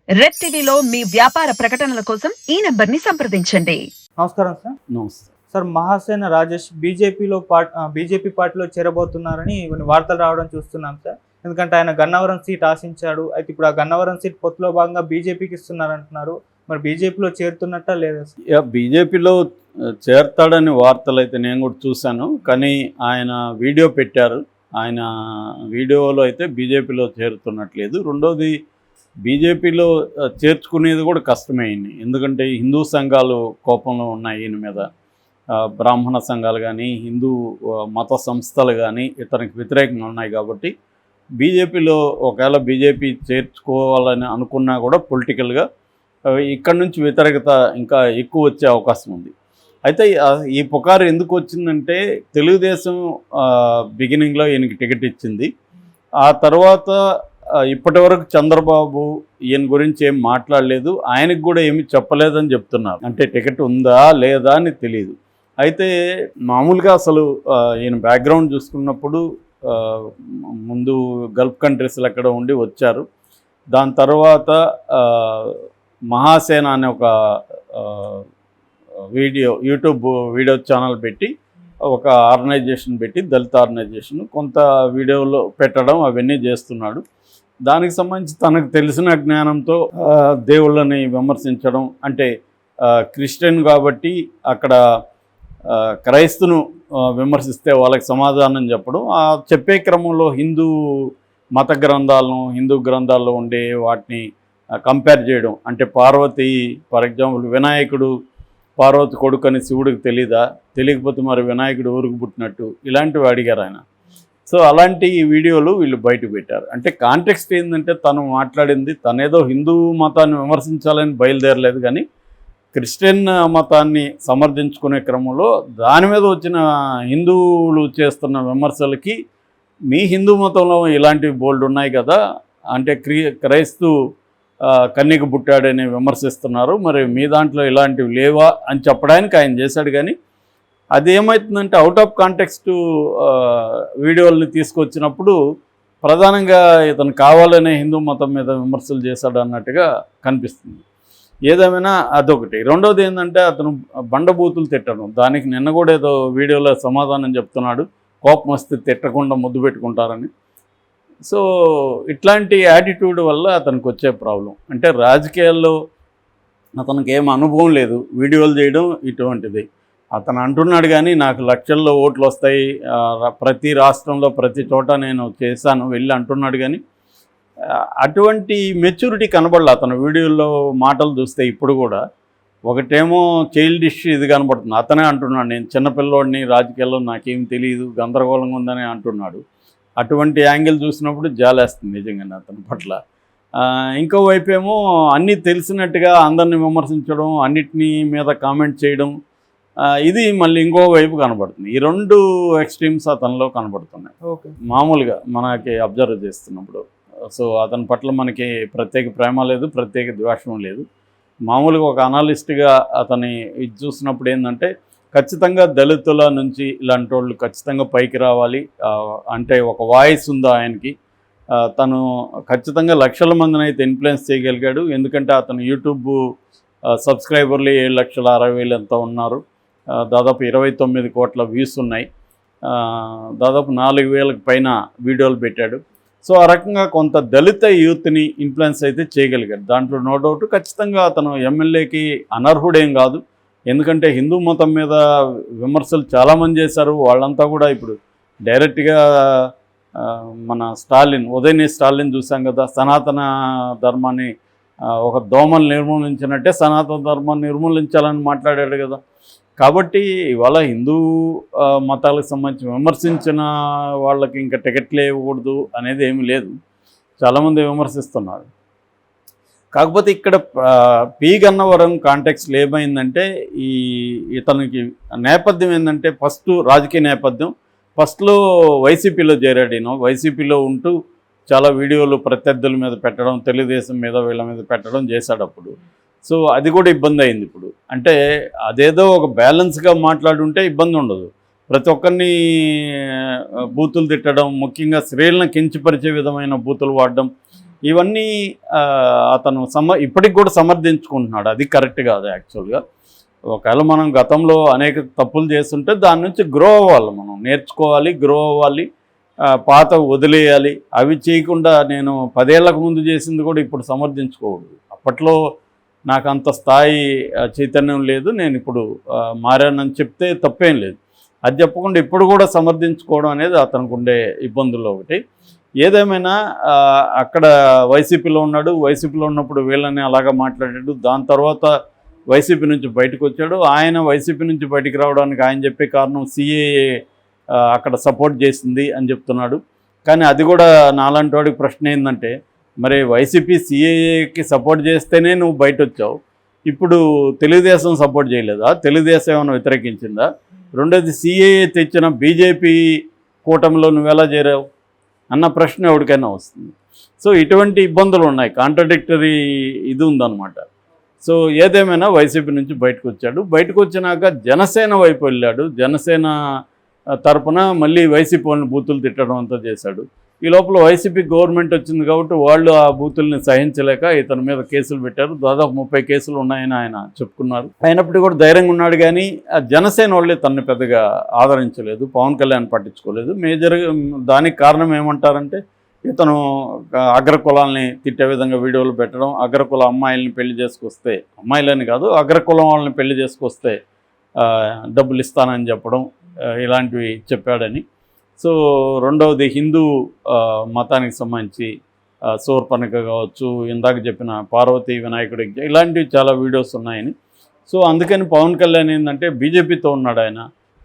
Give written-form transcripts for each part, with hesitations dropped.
Red టీవీలో మీ వ్యాపార ప్రకటనల కోసం ఈ నంబర్ని సంప్రదించండి. నమస్కారం సార్. నమస్తే. సార్, మహాసేన రాజేష్ బీజేపీ పార్టీలో చేరబోతున్నారని కొన్ని వార్తలు రావడం చూస్తున్నాం సార్. ఎందుకంటే ఆయన గన్నవరం సీట్ ఆశించాడు. అయితే ఇప్పుడు ఆ గన్నవరం సీట్ పొత్తులో భాగంగా బీజేపీకి ఇస్తున్నారంటున్నారు. మరి బీజేపీలో చేరుతున్నట్టా లేదా సార్? బీజేపీలో చేరతాడని వార్తలు అయితే నేను కూడా చూశాను. కానీ ఆయన వీడియో పెట్టారు. ఆయన వీడియోలో అయితే బీజేపీలో చేరుతున్నట్లేదు. రెండోది, బీజేపీలో చేర్చుకునేది కూడా కష్టమైంది. ఎందుకంటే హిందూ సంఘాలు కోపంలో ఉన్నాయి ఈయన మీద. బ్రాహ్మణ సంఘాలు కానీ హిందూ మత సంస్థలు కానీ ఇతనికి వ్యతిరేకంగా ఉన్నాయి. కాబట్టి బీజేపీలో ఒకవేళ బీజేపీ చేర్చుకోవాలని అనుకున్నా కూడా పొలిటికల్గా ఇక్కడ నుంచి వ్యతిరేకత ఇంకా ఎక్కువ వచ్చే అవకాశం ఉంది. అయితే ఈ పుకారు ఎందుకు వచ్చిందంటే, తెలుగుదేశం బిగినింగ్లో ఈయనకి టికెట్ ఇచ్చింది. ఆ తర్వాత ఇప్పటి వరకు చంద్రబాబు ఈయన గురించి ఏం మాట్లాడలేదు, ఆయనకు కూడా ఏమి చెప్పలేదని చెప్తున్నారు. అంటే టికెట్ ఉందా లేదా అని తెలియదు. అయితే మామూలుగా అసలు ఈయన బ్యాక్గ్రౌండ్ చూసుకున్నప్పుడు ముందు గల్ఫ్ కంట్రీస్లో ఎక్కడ ఉండి వచ్చారు. దాని తర్వాత మహాసేన అనే ఒక యూట్యూబ్ వీడియో ఛానల్ పెట్టి ఒక ఆర్గనైజేషన్ పెట్టి, దళిత ఆర్గనైజేషన్, కొంత వీడియోలో పెట్టడం అవన్నీ చేస్తున్నాడు. దానికి సంబంధించి తనకు తెలిసిన జ్ఞానంతో దేవుళ్ళని విమర్శించడం, అంటే క్రిస్టియన్ కాబట్టి అక్కడ క్రైస్తును విమర్శిస్తే వాళ్ళకి సమాధానం చెప్పడం, ఆ చెప్పే క్రమంలో హిందూ మత గ్రంథాలను, హిందూ గ్రంథాల్లో ఉండే వాటిని కంపేర్ చేయడం. అంటే పార్వతి, ఫర్ ఎగ్జాంపుల్, వినాయకుడు పార్వతి కొడుకు అని శివుడికి తెలియకపోతే మరి వినాయకుడు ఊరికి పుట్టినట్టు, ఇలాంటివి అడిగారు ఆయన. సో అలాంటి వీడియోలు వీళ్ళు బయటకు పెట్టారు. అంటే కాంటెక్స్ట్ ఏంటంటే, తను మాట్లాడింది తనేదో హిందూ మతాన్ని విమర్శించాలని బయలుదేరలేదు, కానీ క్రిస్టియన్ మతాన్ని సమర్థించుకునే క్రమంలో దాని మీద వచ్చిన హిందువులు చేస్తున్న విమర్శలకి, మీ హిందూ మతంలో ఇలాంటివి బోల్డ్ ఉన్నాయి కదా, అంటే క్రైస్తు కన్యకు పుట్టాడని విమర్శిస్తున్నారు, మరి మీ దాంట్లో ఇలాంటివి లేవా అని చెప్పడానికి ఆయన చేశాడు. కానీ అదేమవుతుందంటే, అవుట్ ఆఫ్ కాంటెక్స్ట్ వీడియోల్ని తీసుకొచ్చినప్పుడు ప్రధానంగా ఇతను కావాలనే హిందూ మతం మీద విమర్శలు చేశాడు అన్నట్టుగా కనిపిస్తుంది. ఏదేమైనా అదొకటి. రెండోది ఏంటంటే, అతను బండబూతులు తిట్టడం. దానికి నిన్న కూడా ఏదో వీడియోలో సమాధానం చెప్తున్నాడు, కోపం వస్తే తిట్టకుండా ముద్దు పెట్టుకుంటారని. సో ఇట్లాంటి యాటిట్యూడ్ వల్ల అతనికి వచ్చే ప్రాబ్లం. అంటే రాజకీయాల్లో అతనికి ఏం అనుభవం లేదు, వీడియోలు చేయడం ఇటువంటిది. అతను అంటున్నాడు కానీ నాకు లక్షల్లో ఓట్లు వస్తాయి, ప్రతి రాష్ట్రంలో ప్రతి చోట నేను చేశాను వెళ్ళి అంటున్నాడు. కానీ అటువంటి మెచ్యూరిటీ కనబడలే అతను వీడియోల్లో. మాటలు చూస్తే ఇప్పుడు కూడా ఒకటేమో చైల్డిష్ ఇది కనబడుతుంది. అతనే అంటున్నాడు, నేను చిన్నపిల్లోడిని, రాజకీయాల్లో నాకేం తెలియదు, గందరగోళంగా ఉందని అంటున్నాడు. అటువంటి యాంగిల్ చూసినప్పుడు జాలేస్తుంది నిజంగానే అతని పట్ల. ఇంకోవైపు ఏమో అన్నీ తెలిసినట్టుగా అందరిని విమర్శించడం, అన్నిటినీ మీద కామెంట్ చేయడం, ఇది మళ్ళీ ఇంకో వైపు కనబడుతుంది. ఈ రెండు ఎక్స్ట్రీమ్స్ అతనిలో కనబడుతున్నాయి ఓకే, మామూలుగా మనకి అబ్జర్వ్ చేస్తున్నప్పుడు. సో అతని పట్ల మనకి ప్రత్యేక ప్రేమ లేదు, ప్రత్యేక ద్వేషం లేదు. మామూలుగా ఒక అనలిస్ట్గా అతని ఇది చూసినప్పుడు ఏంటంటే, ఖచ్చితంగా దళితుల నుంచి ఇలాంటి వాళ్ళు ఖచ్చితంగా పైకి రావాలి, అంటే ఒక వాయిస్ ఉందా ఆయనకి. తను ఖచ్చితంగా లక్షల మందిని అయితే ఇన్ఫ్లుయెన్స్ చేయగలిగాడు. ఎందుకంటే అతను యూట్యూబ్ సబ్స్క్రైబర్లు 7,60,000 ఎంత ఉన్నారు, దాదాపు 29 కోట్ల వ్యూస్ ఉన్నాయి, దాదాపు 4,000కి పైన వీడియోలు పెట్టాడు. సో ఆ రకంగా కొంత దళిత యూత్ని ఇన్ఫ్లుయెన్స్ అయితే చేయగలిగాడు. దాంట్లో నో డౌట్. ఖచ్చితంగా అతను ఎమ్మెల్యేకి అనర్హుడేం కాదు. ఎందుకంటే హిందూ మతం మీద విమర్శలు చాలామంది చేశారు. వాళ్ళంతా కూడా ఇప్పుడు డైరెక్ట్గా మన ఉదయనిధి స్టాలిన్ చూసాం కదా, సనాతన ధర్మాన్ని ఒక దోమలు నిర్మూలించినట్టే సనాతన ధర్మాన్ని నిర్మూలించాలని మాట్లాడాడు కదా. కాబట్టి ఇవాళ హిందూ మతాలకు సంబంధించి విమర్శించిన వాళ్ళకి ఇంకా టికెట్లు ఇవ్వకూడదు అనేది ఏమీ లేదు. చాలామంది విమర్శిస్తున్నారు. కాకపోతే ఇక్కడ పి గన్నవరం కాంటెక్స్లో ఏమైందంటే, ఇతనికి నేపథ్యం ఏంటంటే, ఫస్ట్ రాజకీయ నేపథ్యం. ఫస్ట్లో వైసీపీలో చేరాడు. ఈయన వైసీపీలో ఉంటూ చాలా వీడియోలు ప్రత్యర్థుల మీద పెట్టడం, తెలుగుదేశం మీద వీళ్ళ మీద పెట్టడం చేశాడు అప్పుడు. సో అది కూడా ఇబ్బంది అయింది ఇప్పుడు. అంటే అదేదో ఒక బ్యాలెన్స్గా మాట్లాడుంటే ఇబ్బంది ఉండదు. ప్రతి ఒక్కరిని బూతులు తిట్టడం, ముఖ్యంగా స్త్రీలను కించపరిచే విధమైన బూతులు వాడడం, ఇవన్నీ అతను ఇప్పటికి కూడా సమర్థించుకుంటున్నాడు. అది కరెక్ట్ కాదు యాక్చువల్గా. ఒకవేళ మనం గతంలో అనేక తప్పులు చేస్తుంటే దాని నుంచి గ్రో అవ్వాలి, మనం నేర్చుకోవాలి, గ్రో అవ్వాలి, పాత వదిలేయాలి. అవి చేయకుండా నేను 10 ఏళ్లకు ముందు చేసింది కూడా ఇప్పుడు సమర్థించుకోకూడదు. అప్పట్లో నాకు అంత స్థాయి చైతన్యం లేదు, నేను ఇప్పుడు మారానని చెప్తే తప్పేం లేదు. అది చెప్పకుండా ఇప్పుడు కూడా సమర్థించుకోవడం అనేది అతనికి ఉండే ఇబ్బందుల్లో ఒకటి. ఏదేమైనా అక్కడ వైసీపీలో ఉన్నాడు, వైసీపీలో ఉన్నప్పుడు వీళ్ళని అలాగా మాట్లాడాడు. దాని తర్వాత వైసీపీ నుంచి బయటకు వచ్చాడు. ఆయన వైసీపీ నుంచి బయటికి రావడానికి ఆయన చెప్పే కారణం సిఏఏ అక్కడ సపోర్ట్ చేసింది అని చెప్తున్నాడు. కానీ అది కూడా నాలాంటి వాడికి ప్రశ్న ఏంటంటే, మరి వైసీపీ సిఏఏకి సపోర్ట్ చేస్తేనే నువ్వు బయట వచ్చావు, ఇప్పుడు తెలుగుదేశం సపోర్ట్ చేయలేదా? తెలుగుదేశం ఏమైనా వ్యతిరేకించిందా? రెండోది సిఏఏ తెచ్చిన బీజేపీ కూటమిలో నువ్వు ఎలా చేరావు అన్న ప్రశ్న ఎవరికైనా వస్తుంది. సో ఇటువంటి ఇబ్బందులు ఉన్నాయి, కాంట్రడిక్టరీ ఇది ఉందన్నమాట. సో ఏదేమైనా వైసీపీ నుంచి బయటకు వచ్చాడు. బయటకు వచ్చినాక జనసేన వైపు వెళ్ళాడు. జనసేన తరపున మళ్ళీ వైసీపీ వాళ్ళని బూతులు తిట్టడం అంతా చేశాడు. ఈ లోపల వైసీపీ గవర్నమెంట్ వచ్చింది కాబట్టి వాళ్ళు ఆ బూతుల్ని సహించలేక ఇతని మీద కేసులు పెట్టారు. దాదాపు 30 కేసులు ఉన్నాయని ఆయన చెప్పుకున్నారు. అయినప్పటికీ కూడా ధైర్యంగా ఉన్నాడు. కానీ ఆ జనసేన వాళ్ళే తనని పెద్దగా ఆదరించలేదు, పవన్ కళ్యాణ్ పట్టించుకోలేదు. మేజర్గా దానికి కారణం ఏమంటారంటే, ఇతను అగ్రకులాలని తిట్టే విధంగా వీడియోలు పెట్టడం, అగ్రకుల అమ్మాయిల్ని పెళ్లి చేసుకొస్తే, అమ్మాయిలని కాదు అగ్రకులం వాళ్ళని పెళ్లి చేసుకొస్తే డబ్బులు ఇస్తానని చెప్పడం, ఇలాంటివి చెప్పాడని. సో రెండవది హిందూ మతానికి సంబంధించి శూర్పణఖ కావచ్చు, ఇందాక చెప్పిన పార్వతీ వినాయకుడికి, ఇలాంటివి చాలా వీడియోస్ ఉన్నాయని. సో అందుకని పవన్ కళ్యాణ్ ఏంటంటే బీజేపీతో ఉన్నాడు ఆయన.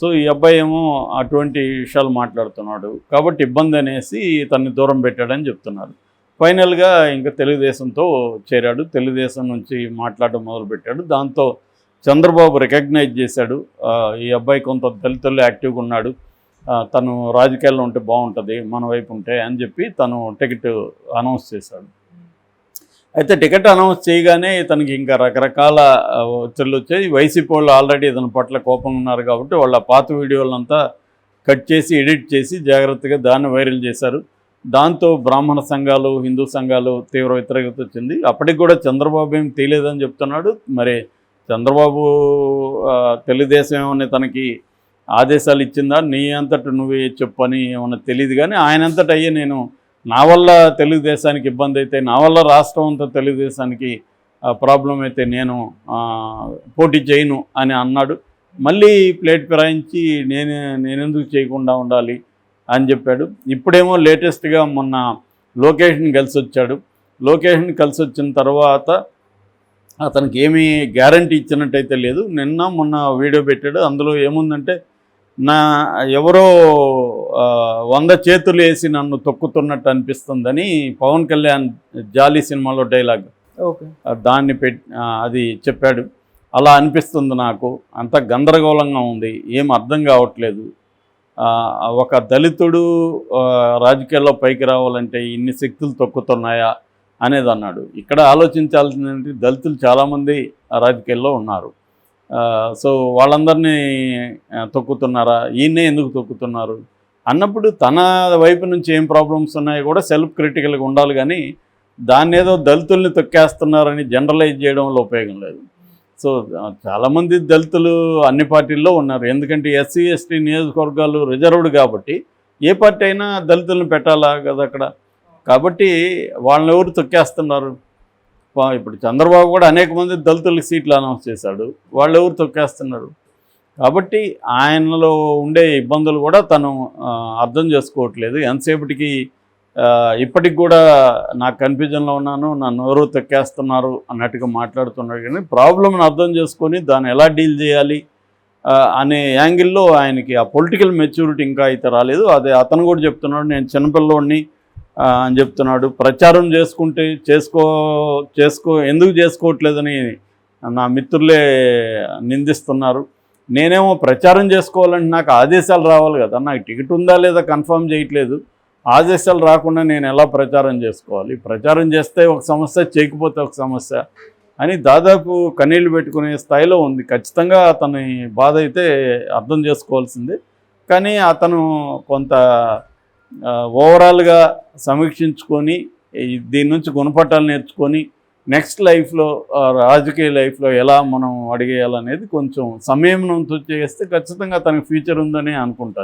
సో ఈ అబ్బాయి ఏమో అటువంటి విషయాలు మాట్లాడుతున్నాడు కాబట్టి ఇబ్బంది అనేసి తనని దూరం పెట్టాడని చెప్తున్నారు. ఫైనల్గా ఇంకా తెలుగుదేశంతో చేరాడు, తెలుగుదేశం నుంచి మాట్లాడడం మొదలుపెట్టాడు. దాంతో చంద్రబాబు రికగ్నైజ్ చేశాడు, ఈ అబ్బాయి కొంత దళితుల్లో యాక్టివ్గా ఉన్నాడు, తను రాజకీయాల్లో ఉంటే బాగుంటుంది మన వైపు ఉంటే అని చెప్పి తను టికెట్ అనౌన్స్ చేశాడు. అయితే టికెట్ అనౌన్స్ చేయగానే ఇతనికి ఇంకా రకరకాల ఒత్తిళ్ళు వచ్చాయి. వైసీపీ వాళ్ళు ఆల్రెడీ ఇతని పట్ల కోపంగా ఉన్నారు కాబట్టి వాళ్ళ పాత వీడియోలంతా కట్ చేసి ఎడిట్ చేసి జాగ్రత్తగా దాన్ని వైరల్ చేశారు. దాంతో బ్రాహ్మణ సంఘాలు, హిందూ సంఘాలు తీవ్ర వ్యతిరేకత వచ్చింది. అప్పటికి కూడా చంద్రబాబు ఏం తెలియదని చెప్తున్నాడు. మరి చంద్రబాబు తెలుగుదేశం ఏమన్నా తనకి ఆదేశాలు ఇచ్చిందా, నీ అంతట నువ్వే చెప్పని ఏమన్నా తెలియదు. కానీ ఆయనంతట అయ్యే నేను నా వల్ల తెలుగుదేశానికి ఇబ్బంది అయితే, నా వల్ల రాష్ట్రం అంతా తెలుగుదేశానికి ప్రాబ్లం అయితే నేను పోటీ చేయను అని అన్నాడు. మళ్ళీ ప్లేట్ ఫిరాయించి నేనెందుకు చేయకుండా ఉండాలి అని చెప్పాడు. ఇప్పుడేమో లేటెస్ట్గా మొన్న లోకేష్ని కలిసి వచ్చాడు. లోకేష్ని కలిసి వచ్చిన తర్వాత అతనికి ఏమీ గ్యారంటీ ఇచ్చినట్టయితే లేదు. నిన్న మొన్న వీడియో పెట్టాడు. అందులో ఏముందంటే, ఎవరో 100 చేతులు వేసి నన్ను తొక్కుతున్నట్టు అనిపిస్తుందని పవన్ కళ్యాణ్ జాలీ సినిమాలో డైలాగ్, దాన్ని అది చెప్పాడు. అలా అనిపిస్తుంది నాకు, అంత గందరగోళంగా ఉంది, ఏం అర్థం కావట్లేదు. ఒక దళితుడు రాజకీయాల్లో పైకి రావాలంటే ఇన్ని శక్తులు తొక్కుతున్నాయా అనేది అన్నాడు. ఇక్కడ ఆలోచించాల్సింది, దళితులు చాలామంది రాజకీయాల్లో ఉన్నారు. సో వాళ్ళందరినీ తొక్కుతున్నారా, ఈయన్నే ఎందుకు తొక్కుతున్నారు అన్నప్పుడు తన వైపు నుంచి ఏం ప్రాబ్లమ్స్ ఉన్నాయో కూడా సెల్ఫ్ క్రిటికల్గా ఉండాలి. కానీ దాన్ని ఏదో దళితుల్ని తొక్కేస్తున్నారని జనరలైజ్ చేయడంలో ఉపయోగం లేదు. సో చాలామంది దళితులు అన్ని పార్టీల్లో ఉన్నారు. ఎందుకంటే ఎస్సీ ఎస్టీ నియోజకవర్గాలు రిజర్వ్డ్ కాబట్టి ఏ పార్టీ అయినా దళితులను పెట్టాలా కదా అక్కడ. కాబట్టి వాళ్ళని ఎవరు తొక్కేస్తున్నారు? ఇప్పుడు చంద్రబాబు కూడా అనేక మంది దళితులకి సీట్లు అనౌన్స్ చేశాడు, వాళ్ళు ఎవరు తొక్కేస్తున్నారు? కాబట్టి ఆయనలో ఉండే ఇబ్బందులు కూడా తను అర్థం చేసుకోవట్లేదు. ఎంతసేపటికి ఇప్పటికి కూడా నాకు కన్ఫ్యూజన్లో ఉన్నాను, నన్ను ఎవరు తొక్కేస్తున్నారు అన్నట్టుగా మాట్లాడుతున్నాడు. కానీ ప్రాబ్లంను అర్థం చేసుకొని దాన్ని ఎలా డీల్ చేయాలి అనే యాంగిల్లో ఆయనకి ఆ పొలిటికల్ మెచ్యూరిటీ ఇంకా అయితే రాలేదు. అదే అతను కూడా చెప్తున్నాడు, నేను చిన్నపిల్లోడిని అని చెప్తున్నాడు. ప్రచారం ఎందుకు చేసుకోవట్లేదని నా మిత్రులే నిందిస్తున్నారు. నేనేమో ప్రచారం చేసుకోవాలంటే నాకు ఆదేశాలు రావాలి కదా, నాకు టికెట్ ఉందా లేదా కన్ఫర్మ్ చేయట్లేదు, ఆదేశాలు రాకుండా నేను ఎలా ప్రచారం చేసుకోవాలి? ప్రచారం చేస్తే ఒక సమస్య, చేయకపోతే ఒక సమస్య అని దాదాపు కన్నీళ్లు పెట్టుకునే స్థాయిలో ఉంది. ఖచ్చితంగా అతని బాధ అయితే అర్థం చేసుకోవాల్సిందే. కానీ అతను కొంత ఓవరాల్గా సమీక్షించుకొని దీని నుంచి గుణపట్టాలు నేర్చుకొని నెక్స్ట్ లైఫ్లో రాజకీయ లైఫ్లో ఎలా మనం అడిగేయాలనేది కొంచెం సమయంతో చేస్తే ఖచ్చితంగా తనకు ఫ్యూచర్ ఉందని అనుకుంటాను.